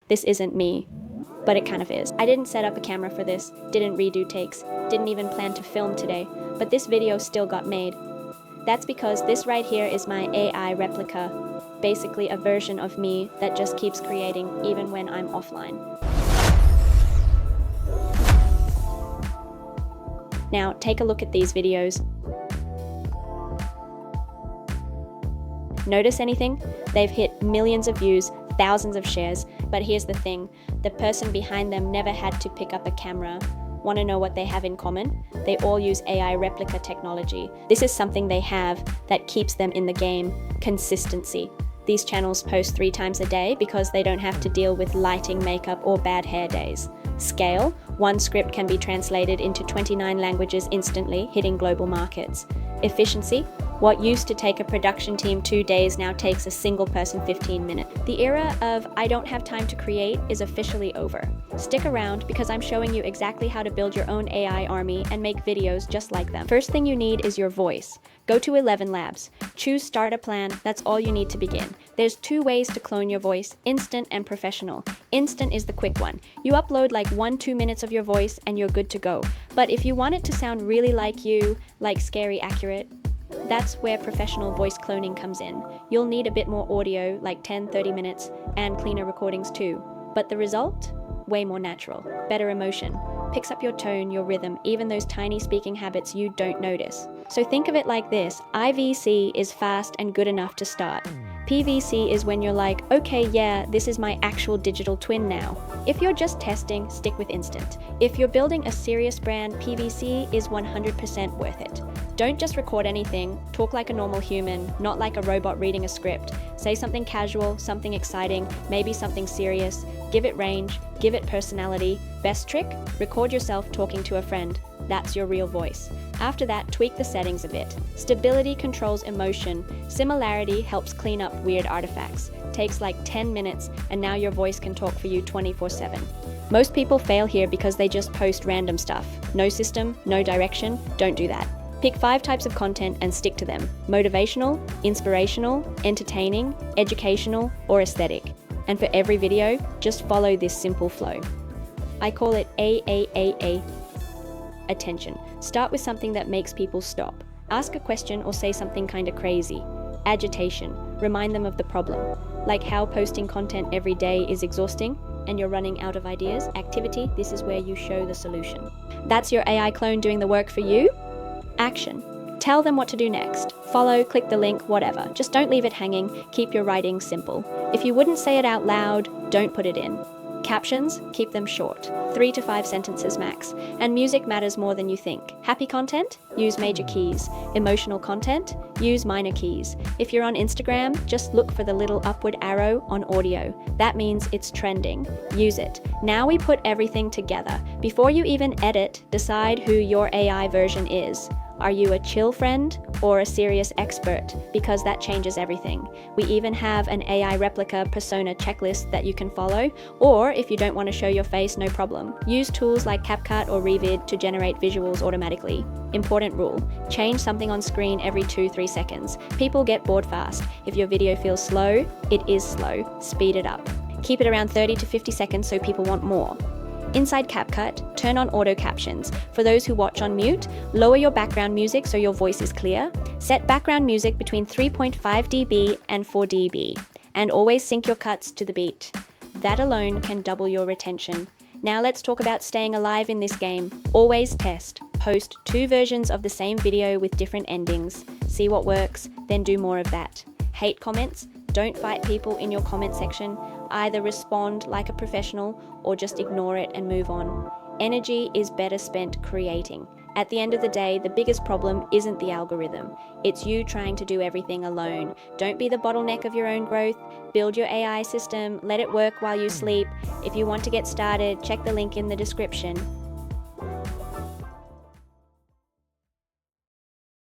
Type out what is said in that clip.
this isn't me. But it kind of is. I didn't set up a camera for this, didn't redo takes, didn't even plan to film today, but this video still got made. That's because this right here is my AI replica, basically a version of me that just keeps creating even when I'm offline. Now, take a look at these videos. Notice anything? They've hit millions of views, thousands of shares, but here's the thing, the person behind them never had to pick up a camera. Want to know what they have in common? They all use AI replica technology. This is something they have that keeps them in the game: consistency. These channels post 3 times a day because they don't have to deal with lighting, makeup, or bad hair days. Scale: one script can be translated into 29 languages instantly, hitting global markets. Efficiency: what used to take a production team 2 days now takes a single person 15 minutes. The era of I don't have time to create is officially over. Stick around because I'm showing you exactly how to build your own AI army and make videos just like them. First thing you need is your voice. Go to ElevenLabs. Choose Start a Plan. That's all you need to begin. There's 2 ways to clone your voice: instant and professional. Instant is the quick one. You upload like 1-2 minutes of your voice and you're good to go. But if you want it to sound really like you, like scary accurate, that's where professional voice cloning comes in. You'll need a bit more audio, like 10-30 minutes, and cleaner recordings too. But the result? Way more natural. Better emotion. Picks up your tone, your rhythm, even those tiny speaking habits you don't notice. So think of it like this: IVC is fast and good enough to start. PVC is when you're like, okay, yeah, this is my actual digital twin now. If you're just testing, stick with instant. If you're building a serious brand, PVC is 100% worth it. Don't just record anything, talk like a normal human, not like a robot reading a script. Say something casual, something exciting, maybe something serious. Give it range, give it personality. Best trick? Record yourself talking to a friend. That's your real voice. After that, tweak the settings a bit. Stability controls emotion. Similarity helps clean up weird artifacts. Takes like 10 minutes, and now your voice can talk for you 24/7. Most people fail here because they just post random stuff. No system, no direction. Don't do that. Pick 5 types of content and stick to them: motivational, inspirational, entertaining, educational, or aesthetic. And for every video, just follow this simple flow. I call it A.A.A.A. Attention. Start with something that makes people stop. Ask a question or say something kinda crazy. Agitation. Remind them of the problem. Like how posting content every day is exhausting and you're running out of ideas. Activity. This is where you show the solution. That's your AI clone doing the work for you. Action. Tell them what to do next. Follow, click the link, whatever. Just don't leave it hanging. Keep your writing simple. If you wouldn't say it out loud, don't put it in. Captions, keep them short, 3 to 5 sentences max. And music matters more than you think. Happy content? Use major keys. Emotional content? Use minor keys. If you're on Instagram, just look for the little upward arrow on audio. That means it's trending. Use it. Now we put everything together. Before you even edit, decide who your AI version is. Are you a chill friend or a serious expert? Because that changes everything. We even have an AI replica persona checklist that you can follow, or if you don't want to show your face, no problem. Use tools like CapCut or Revid to generate visuals automatically. Important rule: change something on screen every 2-3 seconds. People get bored fast. If your video feels slow, it is slow. Speed it up. Keep it around 30 to 50 seconds so people want more. Inside CapCut, turn on auto-captions. For those who watch on mute, lower your background music so your voice is clear. Set background music between 3.5 dB and 4 dB. And always sync your cuts to the beat. That alone can double your retention. Now let's talk about staying alive in this game. Always test. Post 2 versions of the same video with different endings. See what works, then do more of that. Hate comments? Don't fight people in your comment section. Either respond like a professional or just ignore it and move on. Energy is better spent creating. At the end of the day, the biggest problem isn't the algorithm. It's you trying to do everything alone. Don't be the bottleneck of your own growth. Build your AI system. Let it work while you sleep. If you want to get started, check the link in the description.